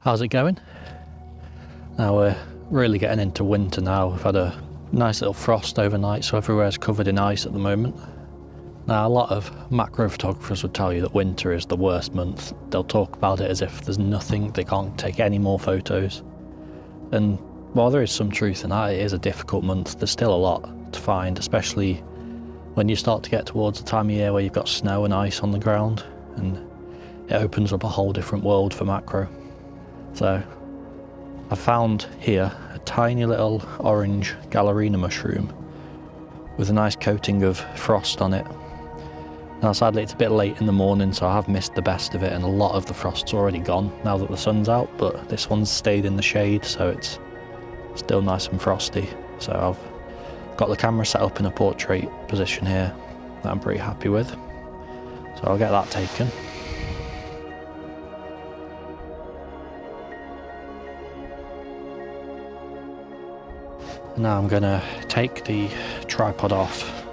How's it going? Now we're really getting into winter now. We've had a nice little frost overnight, so everywhere's covered in ice at the moment. Now a lot of macro photographers would tell you that winter is the worst month. They'll talk about it as if there's nothing, they can't take any more photos. And while there is some truth in that, it is a difficult month. There's still a lot to find, especially when you start to get towards the time of year where you've got snow and ice on the ground, and it opens up a whole different world for macro. So I found here a tiny little orange Galerina mushroom with a nice coating of frost on it. Now sadly it's a bit late in the morning, so I have missed the best of it, and a lot of the frost's already gone now that the sun's out, but this one's stayed in the shade, so it's still nice and frosty. So I've got the camera set up in a portrait position here that I'm pretty happy with. So I'll get that taken. Now I'm going to take the tripod off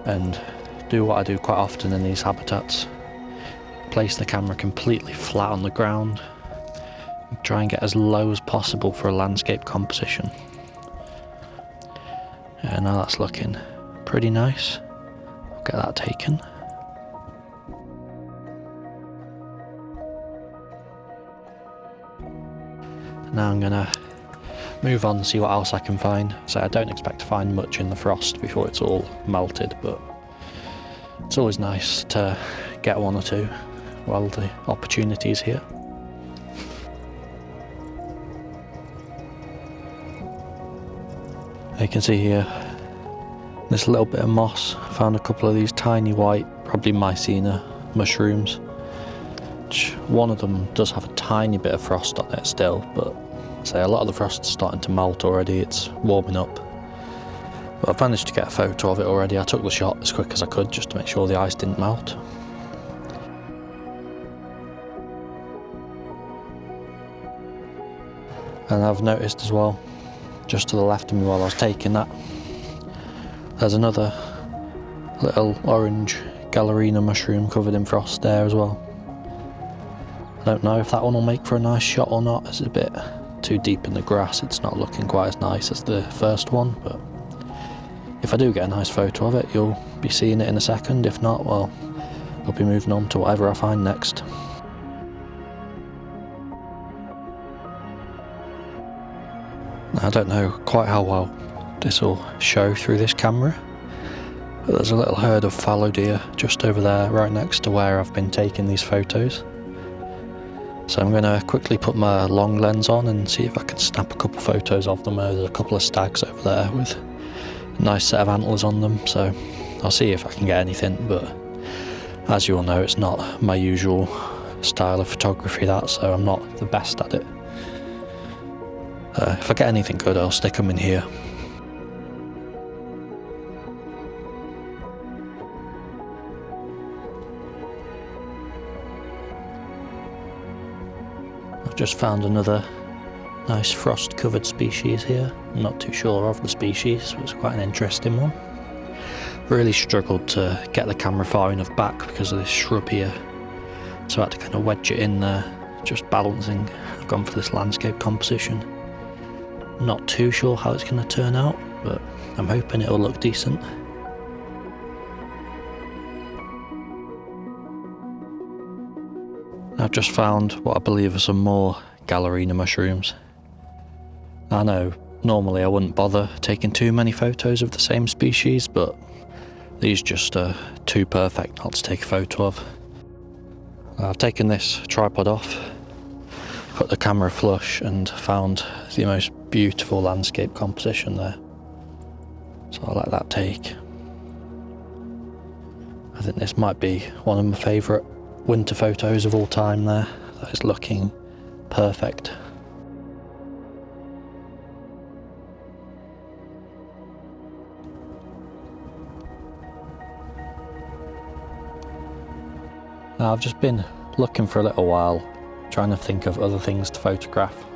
and do what I do quite often in these habitats. Place the camera completely flat on the ground and try and get as low as possible for a landscape composition. And now that's looking pretty nice. I'll get that taken. Now I'm going to move on and see what else I can find. So I don't expect to find much in the frost before it's all melted, but it's always nice to get one or two while the opportunity's here. You can see here this little bit of moss. I found a couple of these tiny white, probably Mycena mushrooms. Which one of them does have a tiny bit of frost on it still, but a lot of the frost's starting to melt already. It's warming up. But I've managed to get a photo of it already. I took the shot as quick as I could just to make sure the ice didn't melt. And I've noticed as well, just to the left of me while I was taking that, there's another little orange Galerina mushroom covered in frost there as well. I don't know if that one will make for a nice shot or not. It's a bit too deep in the grass. It's not looking quite as nice as the first one, but if I do get a nice photo of it, you'll be seeing it in a second. If not, well, I'll be moving on to whatever I find next. I don't know quite how well this will show through this camera, but there's a little herd of fallow deer just over there, right next to where I've been taking these photos. So I'm going to quickly put my long lens on and see if I can snap a couple photos of them. There's a couple of stags over there with a nice set of antlers on them, so I'll see if I can get anything, but as you all know, it's not my usual style of photography, so I'm not the best at it. If I get anything good, I'll stick them in here. I've just found another nice frost-covered species here. I'm not too sure of the species, but it's quite an interesting one. Really struggled to get the camera far enough back because of this shrub here, so I had to kind of wedge it in there, just balancing. I've gone for this landscape composition. Not too sure how it's going to turn out, but I'm hoping it'll look decent. I've just found what I believe are some more Galerina mushrooms. I know normally I wouldn't bother taking too many photos of the same species, but these just are too perfect not to take a photo of. I've taken this tripod off, put the camera flush, and found the most beautiful landscape composition there. So I'll let that take. I think this might be one of my favourite winter photos of all time there. That is looking perfect. Now I've just been looking for a little while, trying to think of other things to photograph,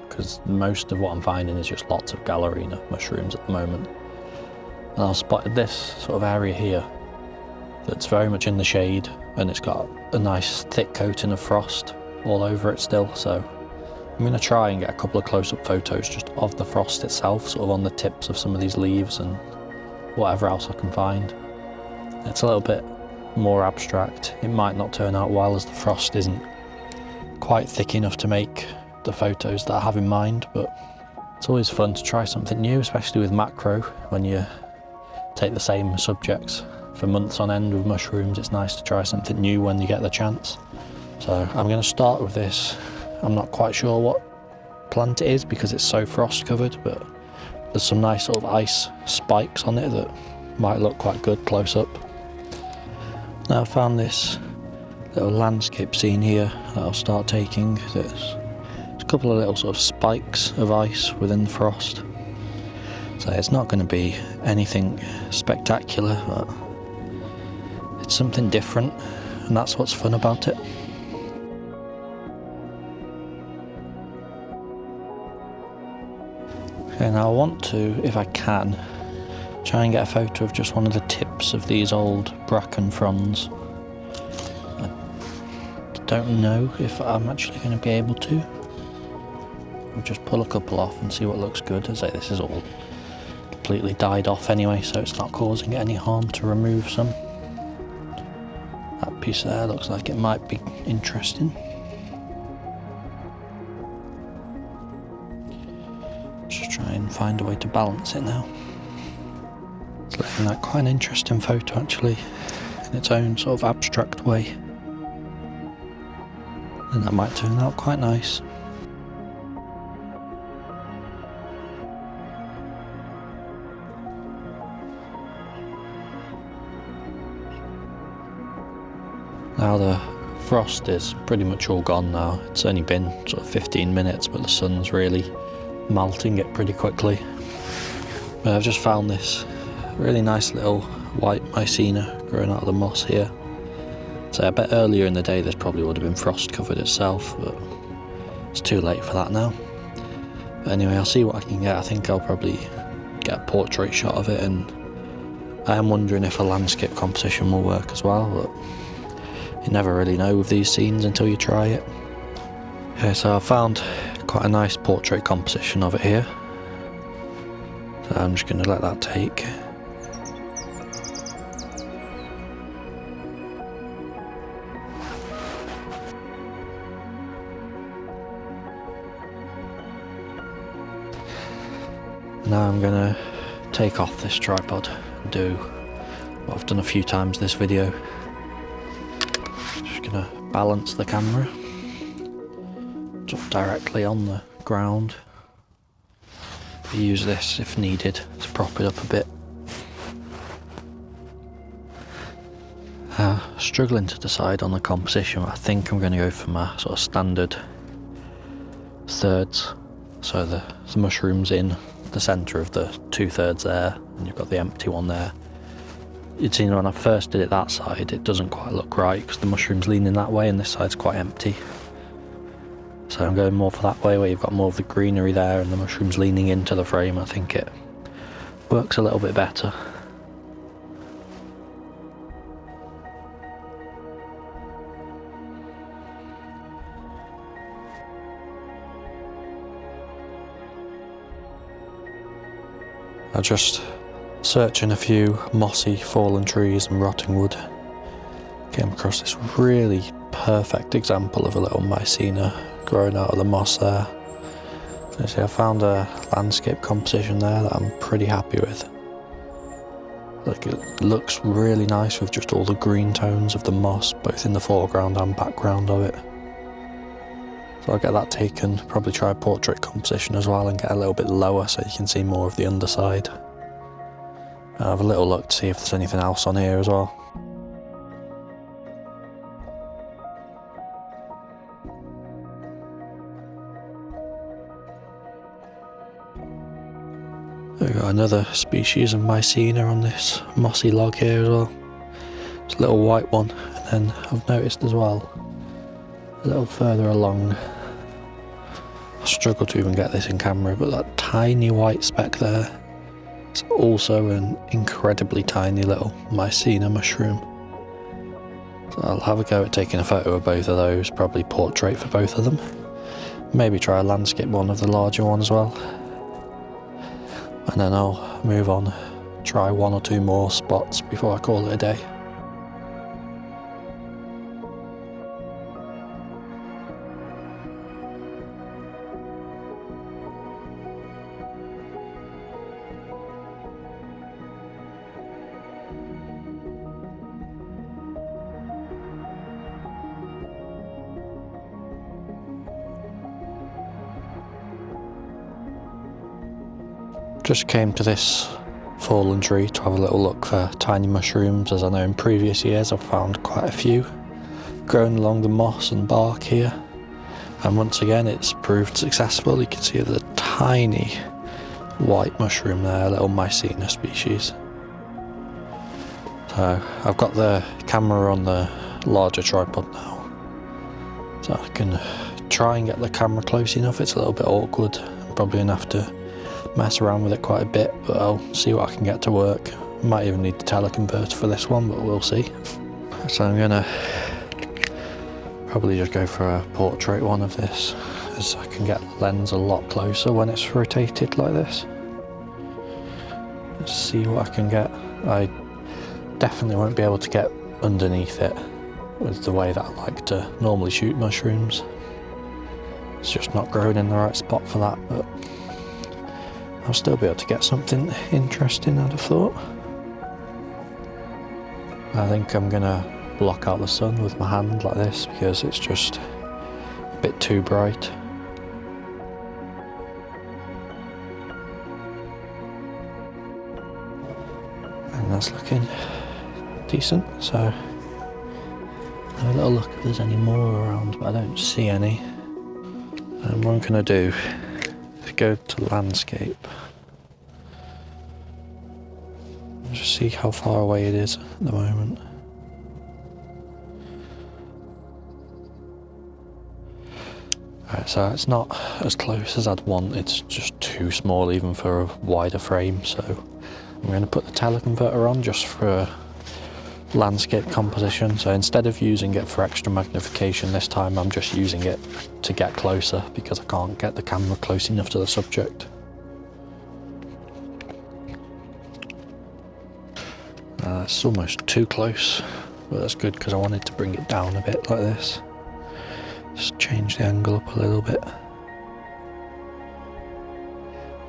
because most of what I'm finding is just lots of Galerina mushrooms at the moment. And I spotted this sort of area here that's very much in the shade, and it's got a nice thick coating of frost. all over it still, so I'm going to try and get a couple of close-up photos just of the frost itself, sort of on the tips of some of these leaves and whatever else I can find. It's a little bit more abstract. It might not turn out well as the frost isn't quite thick enough to make the photos that I have in mind, but it's always fun to try something new, especially with macro. When you take the same subjects for months on end with mushrooms, it's nice to try something new when you get the chance. So I'm going to start with this. I'm not quite sure what plant it is because it's so frost covered, but there's some nice sort of ice spikes on it that might look quite good close up. Now I found this little landscape scene here that I'll start taking. There's a couple of little sort of spikes of ice within the frost. So it's not going to be anything spectacular, but it's something different, and that's what's fun about it. Okay, now I want to, if I can, try and get a photo of just one of the tips of these old bracken fronds. I don't know if I'm actually going to be able to. I'll just pull a couple off and see what looks good. As I say, this is all completely died off anyway, so it's not causing any harm to remove some. That piece there looks like it might be interesting. Just try and find a way to balance it now. It's looking like quite an interesting photo actually, in its own sort of abstract way. And that might turn out quite nice. Now the frost is pretty much all gone now. It's only been sort of 15 minutes, but the sun's really melting it pretty quickly. But I've just found this really nice little white Mycena growing out of the moss here. So I bet earlier in the day this probably would have been frost covered itself, but it's too late for that now. But anyway, I'll see what I can get. I think I'll probably get a portrait shot of it, and I am wondering if a landscape composition will work as well, but you never really know with these scenes until you try it. Okay, so I found quite a nice portrait composition of it here. So I'm just going to let that take. Now I'm going to take off this tripod and do what I've done a few times this video. Just going to balance the camera directly on the ground. Use this if needed to prop it up a bit. Struggling to decide on the composition. I think I'm going to go for my sort of standard thirds. So the mushroom's in the centre of the 2/3 there, and you've got the empty one there. You'd seen when I first did it that side, it doesn't quite look right because the mushroom's leaning that way and this side's quite empty. So I'm going more for that way, where you've got more of the greenery there and the mushrooms leaning into the frame. I think it works a little bit better. I'm just searching a few mossy fallen trees and rotting wood. Came across this really perfect example of a little Mycena growing out of the moss there. So see, I found a landscape composition there that I'm pretty happy with. Like, it looks really nice with just all the green tones of the moss, both in the foreground and background of it. So I'll get that taken, probably try a portrait composition as well and get a little bit lower so you can see more of the underside. I'll have a little look to see if there's anything else on here as well. We've got another species of Mycena on this mossy log here as well. It's a little white one, and then I've noticed as well, a little further along, I struggle to even get this in camera, but that tiny white speck there, it's also an incredibly tiny little Mycena mushroom. So I'll have a go at taking a photo of both of those, probably portrait for both of them. Maybe try a landscape one of the larger one as well. And then I'll move on, try 1 or 2 more spots before I call it a day. Just came to this fallen tree to have a little look for tiny mushrooms, as I know in previous years I've found quite a few growing along the moss and bark here, and once again it's proved successful. You can see the tiny white mushroom there, a little Mycena species. So I've got the camera on the larger tripod now, so I can try and get the camera close enough. It's a little bit awkward, I'm probably going to have to mess around with it quite a bit, but I'll see what I can get to work. Might even need the teleconverter for this one, but we'll see. So I'm gonna probably just go for a portrait one of this, as I can get the lens a lot closer when it's rotated like this. Let's see what I can get. I definitely won't be able to get underneath it with the way that I like to normally shoot mushrooms. It's just not growing in the right spot for that, but I'll still be able to get something interesting, I'd have thought. I think I'm gonna block out the sun with my hand like this because it's just a bit too bright. And that's looking decent, so have a little look if there's any more around, but I don't see any. And what I'm gonna do, go to landscape, just see how far away it is at the moment. Right, so it's not as close as I'd want, it's just too small even for a wider frame, so I'm going to put the teleconverter on just for landscape composition. So instead of using it for extra magnification this time, I'm just using it to get closer because I can't get the camera close enough to the subject. It's almost too close, but that's good because I wanted to bring it down a bit like this. Just change the angle up a little bit.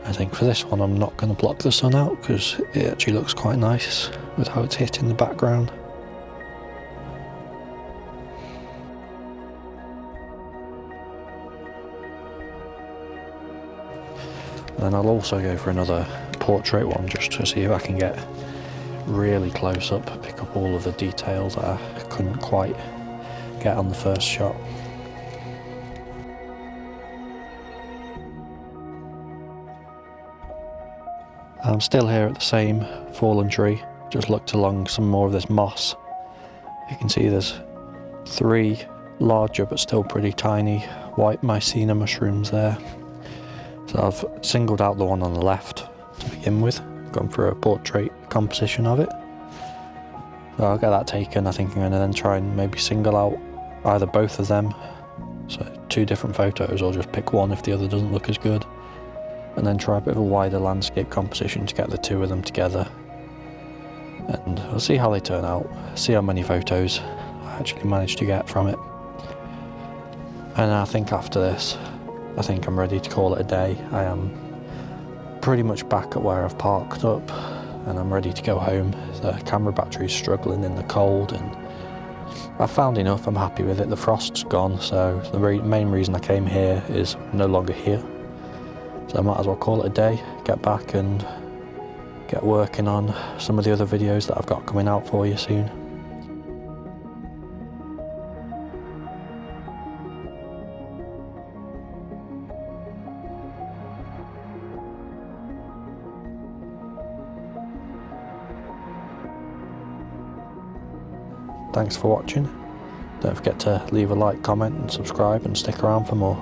I think for this one I'm not going to block the sun out because it actually looks quite nice with how it's hitting the background. Then I'll also go for another portrait one just to see if I can get really close up, pick up all of the details that I couldn't quite get on the first shot. I'm still here at the same fallen tree, just looked along some more of this moss. You can see there's 3 larger but still pretty tiny white Mycena mushrooms there. So I've singled out the one on the left to begin with, gone for a portrait composition of it. So I'll get that taken. I think I'm going to then try and maybe single out either both of them, so 2 different photos, or just pick one if the other doesn't look as good, and then try a bit of a wider landscape composition to get the 2 of them together. And I'll see how they turn out, see how many photos I actually managed to get from it. And I think after this, I think I'm ready to call it a day. I am pretty much back at where I've parked up and I'm ready to go home. The camera battery's struggling in the cold and I've found enough, I'm happy with it. The frost's gone, so the main reason I came here is no longer here. So I might as well call it a day, get back and get working on some of the other videos that I've got coming out for you soon. Thanks for watching. Don't forget to leave a like, comment and subscribe and stick around for more.